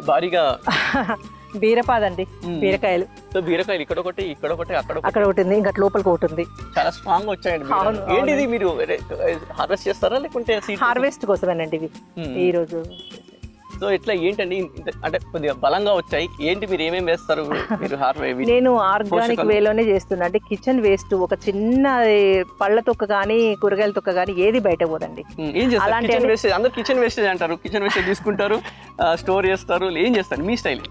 భారీగా బీరపాదండి, బీరకాయలు. సో బీరకాయలు ఇక్కడ ఒకటి అక్కడ ఒకటి ఉంది, ఇంకా లోపలికి ఒకటి ఉంది. చాలా స్ట్రాంగ్ వచ్చాయండి. ఏంటిది మీరు హార్వెస్ట్ చేస్తారా లేకుంటే హార్వెస్ట్ కోసమేనండి ఇవి ఈ రోజు. సో ఇట్లా ఏంటండి అంటే కొద్దిగా బలంగా వచ్చాయి. ఏంటి మీరు ఏమేమి వేస్తారు మీరు నేను ఆర్గానిక్ వేలోనే చేస్తున్నా. అంటే కిచెన్ వేస్ట్ ఒక చిన్న పళ్ళ తొక్క కానీ కూరగాయల తొక్క కానీ ఏది బయట పోదండి. ఏం చేస్తారు? కిచెన్ వేస్టేజ్ అందరు కిచెన్ వేస్టేజ్ అంటారు. కిచెన్ వేస్టేజ్ తీసుకుంటారు, స్టోర్ చేస్తారు. ఏం చేస్తారు మీ స్టైల్?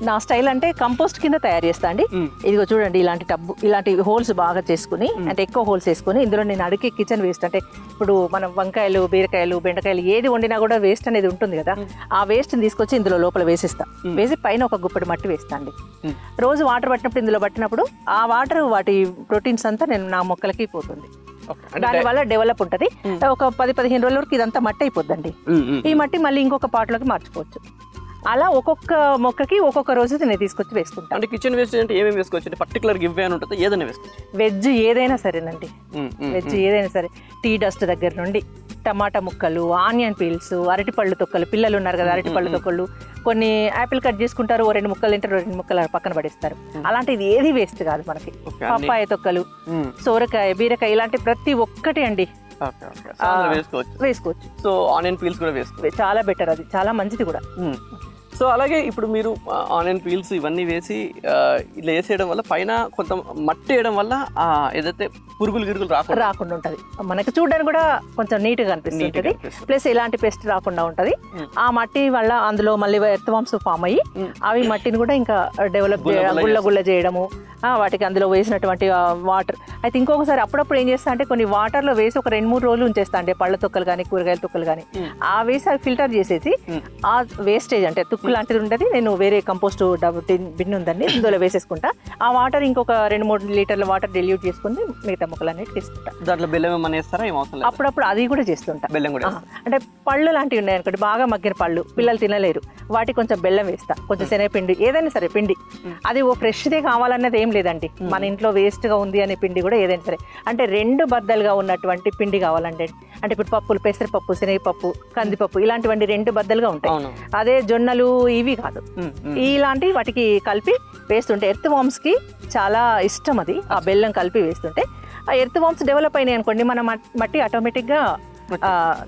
నా స్టైల్ అంటే కంపోస్ట్ కింద తయారు చేస్తా అండి. ఇదిగో చూడండి, ఇలాంటి టబ్బు, ఇలాంటి హోల్స్ బాగా చేసుకుని, అంటే ఎక్కువ హోల్స్ వేసుకుని ఇందులో నేను అడిగే కిచెన్ వేస్ట్, అంటే ఇప్పుడు మనం వంకాయలు, బీరకాయలు, బెండకాయలు ఏది వండినా కూడా వేస్ట్ అనేది ఉంటుంది కదా, ఆ వేస్ట్ని తీసుకొచ్చి ఇందులో లోపల వేసిస్తా. వేసి పైన ఒక గుప్పెడు మట్టి వేస్తా అండి. రోజు వాటర్ పట్టినప్పుడు ఇందులో పట్టినప్పుడు ఆ వాటర్ వాటి ప్రోటీన్స్ అంతా నేను నా మొక్కలకి పోతుంది. దానివల్ల డెవలప్ ఉంటుంది. ఒక 10-15 రోజుల వరకు ఇదంతా మట్టి అయిపోద్దండి. ఈ మట్టి మళ్ళీ ఇంకొక పాటలోకి మార్చుకోవచ్చు. అలా ఒక్కొక్క మొక్కకి ఒక్కొక్క రోజు నేను తీసుకొచ్చి వేసుకుంటాను. అంటే కిచెన్ వేస్ట్ అంటే ఏమేమి వేసుకోవచ్చు? పర్టికులర్ గివ్ వే అని ఉంటుంది, ఏదైనా వేసుకోవచ్చు. వెజ్ ఏదైనా సరేనండి, వెజ్ ఏదైనా సరే. టీ డస్ట్ దగ్గర నుండి టమాటా ముక్కలు, ఆనియన్ పీల్స్, అరటిపళ్ళు తొక్కలు, పిల్లలు ఉన్నారు కదా అరటిపళ్ళు తొక్కలు, కొన్ని యాపిల్ కట్ చేసుకుంటారు, 2 ముక్కలు తింటారు, 2 ముక్కలు పక్కన పడేస్తారు. అలాంటిది ఏది వేస్ట్ కాదు మనకి. పప్పాయ తొక్కలు, సోరకాయ, బీరకాయ, ఇలాంటి ప్రతి ఒక్కటి అండి వేసుకోవచ్చు. సో ఆనియన్ పీల్స్ కూడా వేసుకోవచ్చు. చాలా బెటర్, అది చాలా మంచిది కూడా. సో అలాగే ఇప్పుడు మీరు ఆనియన్ పీల్స్ ఇవన్నీ వేసి ఇలా వేసేయడం వల్ల పైన కొంత మట్టి వేయడం వల్ల ఏదైతే పురుగులు గిరుగులు రాకుండా ఉంటుంది. మనకి చూడడానికి కూడా కొంచెం నీట్గా అనిపిస్తుంది. ప్లస్ ఇలాంటి పెస్ట్ రాకుండా ఉంటుంది. ఆ మట్టి వల్ల అందులో మళ్ళీ ఎర్త్వామ్స్ ఫామ్ అయ్యి అవి మట్టిని కూడా ఇంకా డెవలప్ గుల్ల చేయడము, వాటికి అందులో వేసినటువంటి వాటర్ అయితే ఇంకొకసారి అప్పుడప్పుడు ఏం చేస్తా అంటే కొన్ని వాటర్లో వేసి ఒక 2-3 రోజులు ఉంచేస్తా. అంటే పళ్ళ తొక్కలు కానీ కూరగాయల తొక్కలు కానీ ఆ వేసి అవి ఫిల్టర్ చేసేసి ఆ వేస్టేజ్ అంటే తుక్కు లాంటిది ఉంటుంది, నేను వేరే కంపోస్ట్ బిన్ ఉందండి ఇందులో వేసేసుకుంటా. ఆ వాటర్ ఇంకొక 2-3 లీటర్ల వాటర్ డెల్యూట్ చేసుకుని మిగతా మొక్కలన్నిటి తీసుకుంటా. దాంట్లో బెల్లం ఏమన్నా వేస్తారా? అప్పుడప్పుడు అది కూడా చేస్తుంటా. బెల్లం కూడా అంటే పళ్ళు లాంటివి ఉన్నాయి అనుకోండి, బాగా మగ్గిన పళ్ళు పిల్లలు తినలేరు, వాటికి కొంచెం బెల్లం వేస్తా, కొంచెం శనగపిండి, ఏదైనా సరే పిండి. అది ఓ ఫ్రెష్దే కావాలన్నది ఏం లేదండి, మన ఇంట్లో వేస్ట్గా ఉంది అనే పిండి కూడా ఏదైనా సరే. అంటే 2 బద్దలుగా ఉన్నటువంటి పిండి కావాలంటే, అంటే ఇప్పుడు పప్పులు పెసరపప్పు, శనగపప్పు, కందిపప్పు ఇలాంటివన్నీ 2 బద్దలుగా ఉంటాయి. అదే జొన్నలు ఇవి కాదు, ఇలాంటి వాటికి కలిపి వేస్తుంటే ఎర్త్ వామ్స్ కి చాలా ఇష్టం అది. ఆ బెల్లం కలిపి వేస్తుంటే ఆ ఎర్త్ వామ్స్ డెవలప్ అయినాయి అనుకోండి, మన మట్టి ఆటోమేటిక్గా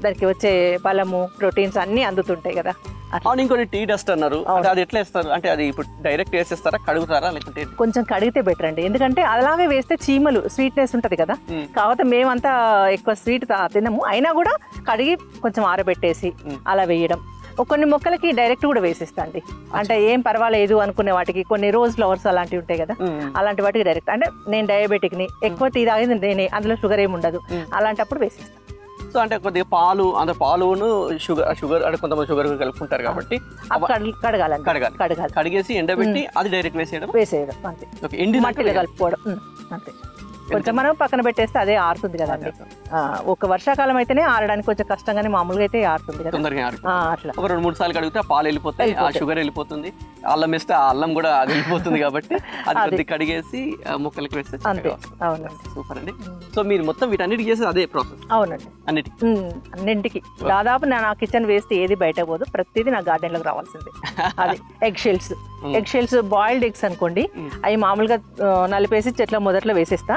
దానికి వచ్చే బలము, ప్రోటీన్స్ అన్ని అందుతుంటాయి కదా. ఇంకోటి టీ డస్ట్ అన్నారు, అది ఎట్లా వేస్తారు? అంటే అది ఇప్పుడు డైరెక్ట్ వేసేస్తారా, కడుగుతారా లేకుంటే? కొంచెం కడిగితే బెటర్ అండి, ఎందుకంటే అలాగే వేస్తే చీమలు స్వీట్నెస్ ఉంటుంది కదా. కాకపోతే మేమంతా ఎక్కువ స్వీట్ తినము, అయినా కూడా కడిగి కొంచెం ఆరబెట్టేసి అలా వేయడం. కొన్ని మొక్కలకి డైరెక్ట్ కూడా వేసేస్తా అండి. అంటే ఏం పర్వాలేదు అనుకునే వాటికి, కొన్ని రోజ్ ఫ్లవర్స్ అలాంటివి ఉంటాయి కదా, అలాంటి వాటికి డైరెక్ట్. అంటే నేను డయాబెటిక్ని, ఎక్కువ టీ తాగేది నేనే, అందులో షుగర్ ఏమి ఉండదు, అలాంటప్పుడు వేసేస్తాను. సో అంటే కొద్దిగా పాలును షుగర్ అంటే కొంతమంది షుగర్ కలుపుకుంటారు కాబట్టి కడిగేసి ఎండబెట్టి అది డైరెక్ట్ వేసేయడం అంతే. ఎండి మట్టిలో కలుపుకోవడం అంతే. కొంచెం మనం పక్కన పెట్టేస్తే అదే ఆరుతుంది కదండి. ఒక వర్షాకాలం అయితేనే ఆరడానికి కొంచెం కష్టంగానే, మామూలుగా అయితే ఆరుతుంది కదా. అట్లా 2-3 సార్లు కడిగితే పాలు వెళ్ళిపోతాయి, ఆ షుగర్ వెళ్ళిపోతుంది, అల్లం వేస్తే ఆ అల్లం కూడా అది వెళ్ళిపోతుంది కాబట్టి అది కొద్దిగా కడిగేసి మొక్కలకి వేస్తే సూపర్ అండి. సో మీరు మొత్తం వీటన్నిటికి చేసేది అదే ప్రాసెస్? అవునండి, అన్నింటికి దాదాపు నా కిచెన్ వేస్ట్ ఏది బయట పోదు, ప్రతిదీ నా గార్డెన్ లోకి రావాల్సిందే. అది ఎగ్ షెల్స్ బాయిల్డ్ ఎగ్స్ అనుకోండి, అవి మామూలుగా నలిపేసి చెట్ల మొదట్లో వేసేస్తా.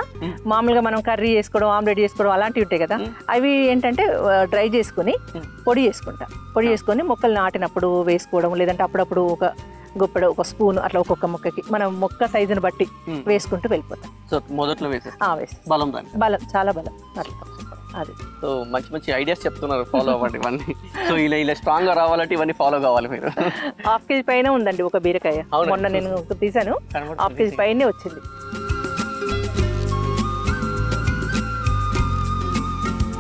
మామూలుగా మనం కర్రీ చేసుకోవడం, ఆమ్లెట్ చేసుకోవడం అలాంటివి ఉంటాయి కదా, అవి ఏంటంటే డ్రై చేసుకుని పొడి చేసుకొని మొక్కలు నాటినప్పుడు వేసుకోవడం, లేదంటే అప్పుడప్పుడు ఒక గుప్పెడు, ఒక స్పూన్ అట్లా ఒక్కొక్క మొక్కకి మనం మొక్క సైజుని బట్టి వేసుకుంటూ వెళ్ళిపోతాం. సో మొదట్లో బలం చాలా బలం అట్లా. అది సో మంచి ఐడియాస్ చెప్తున్నారు, ఫాలో అవ్వండి ఇవన్నీ. సో ఇలా స్ట్రాంగ్ గా రావాలంటే ఇవన్నీ ఫాలో కావాలి మీరు. ½ కేజీ పైన ఉందండి ఒక బీరకాయ, మొన్న నేను తీసాను, ½ కేజీ పైనే వచ్చింది.